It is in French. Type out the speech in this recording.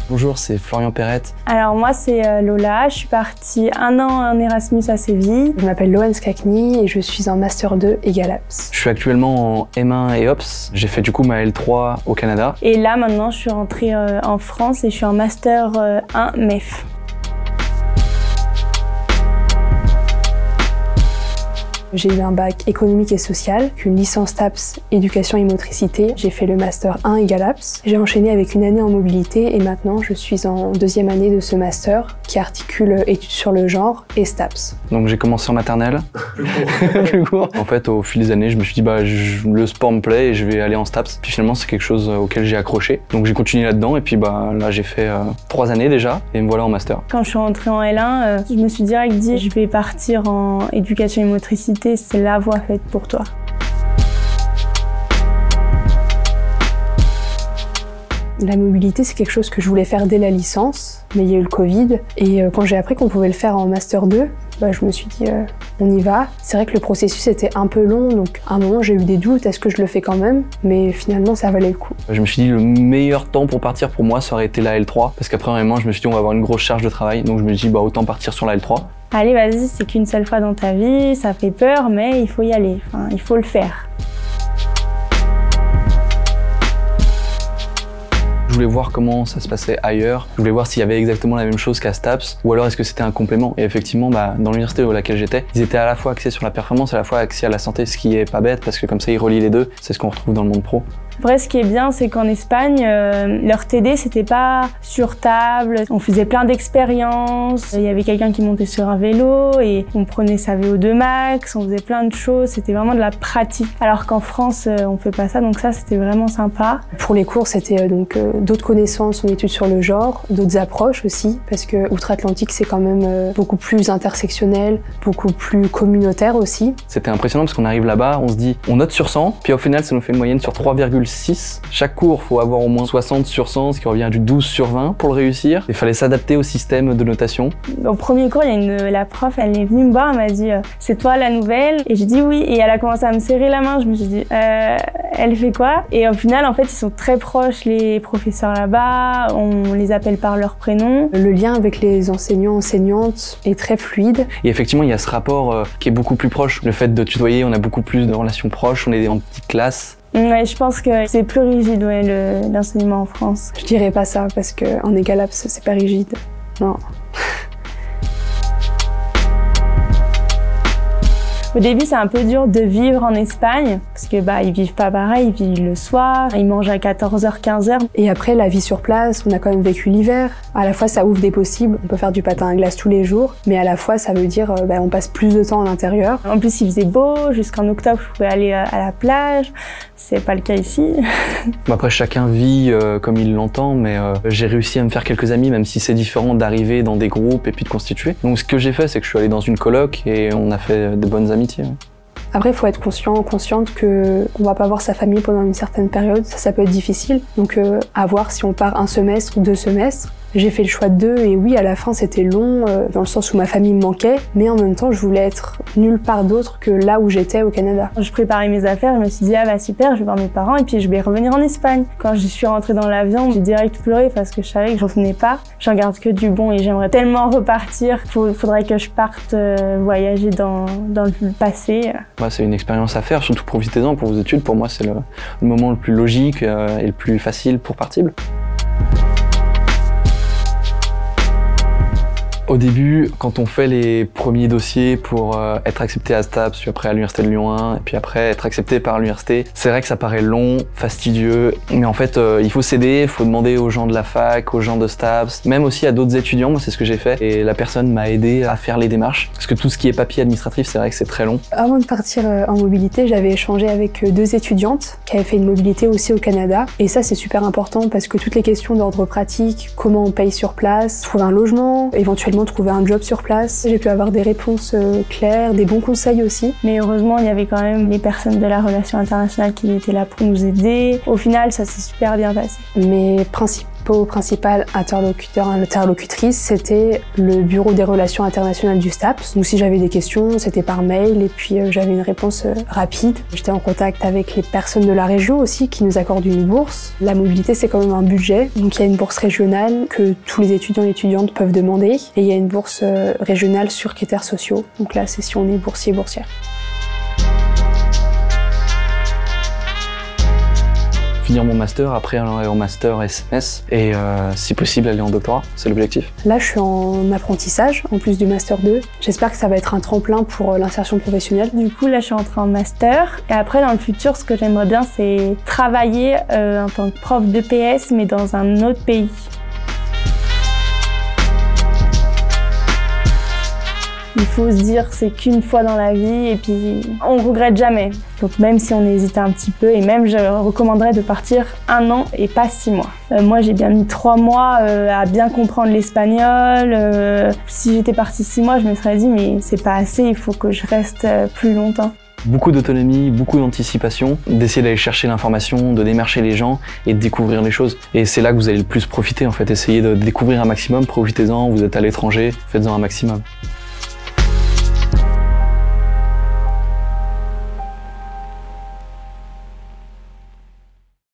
Bonjour, c'est Florian Perrette. Alors moi c'est Lola, je suis partie 1 an en Erasmus à Séville. Je m'appelle Loane Skakny et je suis en Master 2 EgalApps. Je suis actuellement en M1 et Ops. J'ai fait du coup ma L3 au Canada. Et là maintenant je suis rentrée en France et je suis en Master 1 MEF. J'ai eu un bac économique et social, une licence TAPS éducation et motricité. J'ai fait le master 1 EgalApps. J'ai enchaîné avec une année en mobilité et maintenant je suis en 2e année de ce master qui articule études sur le genre et STAPS. Donc j'ai commencé en maternelle. Plus court. En fait, au fil des années, je me suis dit le sport me plaît et je vais aller en STAPS. Puis finalement, c'est quelque chose auquel j'ai accroché. Donc j'ai continué là-dedans et puis là j'ai fait 3 années déjà et me voilà en master. Quand je suis rentrée en L1, je me suis direct dit je vais partir en éducation et motricité. C'est la voie faite pour toi. La mobilité, c'est quelque chose que je voulais faire dès la licence, mais il y a eu le Covid. Et quand j'ai appris qu'on pouvait le faire en Master 2, je me suis dit, on y va. C'est vrai que le processus était un peu long, donc à un moment j'ai eu des doutes, est-ce que je le fais quand même? Mais finalement, ça valait le coup. Je me suis dit, le meilleur temps pour partir pour moi, ça aurait été la L3, parce qu'après, vraiment, je me suis dit, on va avoir une grosse charge de travail, donc je me suis dit, autant partir sur la L3. Allez, vas-y, c'est qu'une seule fois dans ta vie, ça fait peur, mais il faut y aller, il faut le faire. Je voulais voir comment ça se passait ailleurs, je voulais voir s'il y avait exactement la même chose qu'à STAPS, ou alors est-ce que c'était un complément. Et effectivement, dans l'université où laquelle j'étais, ils étaient à la fois axés sur la performance, à la fois axés à la santé, ce qui est pas bête, parce que comme ça, ils relient les deux, c'est ce qu'on retrouve dans le monde pro. Après, ce qui est bien, c'est qu'en Espagne, leur TD, c'était pas sur table. On faisait plein d'expériences. Il y avait quelqu'un qui montait sur un vélo et on prenait sa VO2 max, on faisait plein de choses. C'était vraiment de la pratique. Alors qu'en France, on fait pas ça, donc ça, c'était vraiment sympa. Pour les cours, c'était d'autres connaissances en études sur le genre, d'autres approches aussi, parce que outre-Atlantique, c'est quand même beaucoup plus intersectionnel, beaucoup plus communautaire aussi. C'était impressionnant parce qu'on arrive là-bas, on se dit, on note sur 100, puis au final, ça nous fait une moyenne sur 3,6. Chaque cours, faut avoir au moins 60 sur 100, ce qui revient à du 12 sur 20 pour le réussir. Il fallait s'adapter au système de notation. Au premier cours, il y a la prof, elle est venue me voir, elle m'a dit « C'est toi la nouvelle ?» Et j'ai dit oui, et elle a commencé à me serrer la main. Je me suis dit elle fait quoi? Et au final, en fait, ils sont très proches, les professeurs là-bas, on les appelle par leur prénom. Le lien avec les enseignants, enseignantes est très fluide. Et effectivement, il y a ce rapport qui est beaucoup plus proche. Le fait de tutoyer, on a beaucoup plus de relations proches, on est en petite classe. Ouais, je pense que c'est plus rigide, l'enseignement en France. Je dirais pas ça, parce qu'en EgalApps, c'est pas rigide. Non. Au début, c'est un peu dur de vivre en Espagne, parce que ils vivent pas pareil, ils vivent le soir, ils mangent à 14h, 15h. Et après, la vie sur place, on a quand même vécu l'hiver. À la fois, ça ouvre des possibles, on peut faire du patin à glace tous les jours, mais à la fois, ça veut dire on passe plus de temps à l'intérieur. En plus, il faisait beau, jusqu'en octobre, je pouvais aller à la plage. C'est pas le cas ici. Après, chacun vit comme il l'entend, mais j'ai réussi à me faire quelques amis, même si c'est différent d'arriver dans des groupes et puis de constituer. Donc ce que j'ai fait, c'est que je suis allé dans une coloc et on a fait de bonnes amitiés. Après, il faut être consciente qu'on va pas voir sa famille pendant une certaine période, ça peut être difficile. Donc à voir si on part 1 semestre ou 2 semestres. J'ai fait le choix de 2 et oui, à la fin c'était long, dans le sens où ma famille me manquait, mais en même temps je voulais être nulle part d'autre que là où j'étais au Canada. Je préparais mes affaires, je me suis dit super, je vais voir mes parents et puis je vais revenir en Espagne. Quand je suis rentrée dans l'avion, j'ai direct pleuré parce que je savais que je revenais pas. J'en garde que du bon et j'aimerais tellement repartir. Faudrait que je parte voyager dans le passé. C'est une expérience à faire, surtout profitez-en pour vos études. Pour moi, c'est le moment le plus logique et le plus facile pour partir. Au début, quand on fait les premiers dossiers pour être accepté à STAPS, puis après à l'Université de Lyon 1, et puis après être accepté par l'université, c'est vrai que ça paraît long, fastidieux, mais en fait, il faut s'aider, il faut demander aux gens de la fac, aux gens de STAPS, même aussi à d'autres étudiants, moi c'est ce que j'ai fait, et la personne m'a aidé à faire les démarches, parce que tout ce qui est papier administratif, c'est vrai que c'est très long. Avant de partir en mobilité, j'avais échangé avec 2 étudiantes qui avaient fait une mobilité aussi au Canada, et ça c'est super important parce que toutes les questions d'ordre pratique, comment on paye sur place, trouver un logement, éventuellement trouver un job sur place. J'ai pu avoir des réponses claires, des bons conseils aussi. Mais heureusement, il y avait quand même les personnes de la relation internationale qui étaient là pour nous aider. Au final, ça s'est super bien passé. Mes principaux principaux principal interlocutrice, c'était le Bureau des relations internationales du STAPS. Donc si j'avais des questions, c'était par mail et puis j'avais une réponse rapide. J'étais en contact avec les personnes de la région aussi qui nous accordent une bourse. La mobilité, c'est quand même un budget. Donc il y a une bourse régionale que tous les étudiants et étudiantes peuvent demander et il y a une bourse régionale sur critères sociaux. Donc là, c'est si on est boursier, boursière. Finir mon master, après aller en master SMS et si possible aller en doctorat, c'est l'objectif. Là je suis en apprentissage en plus du master 2. J'espère que ça va être un tremplin pour l'insertion professionnelle. Du coup là je suis entrée en master et après dans le futur ce que j'aimerais bien c'est travailler en tant que prof d'EPS mais dans un autre pays. Il faut se dire c'est qu'une fois dans la vie et puis on regrette jamais. Donc même si on hésite un petit peu et même je recommanderais de partir 1 an et pas 6 mois. Moi j'ai bien mis 3 mois à bien comprendre l'espagnol. Si j'étais partie 6 mois je me serais dit mais c'est pas assez, il faut que je reste plus longtemps. Beaucoup d'autonomie, beaucoup d'anticipation, d'essayer d'aller chercher l'information, de démarcher les gens et de découvrir les choses. Et c'est là que vous allez le plus profiter en fait, essayez de découvrir un maximum, profitez-en, vous êtes à l'étranger, faites-en un maximum.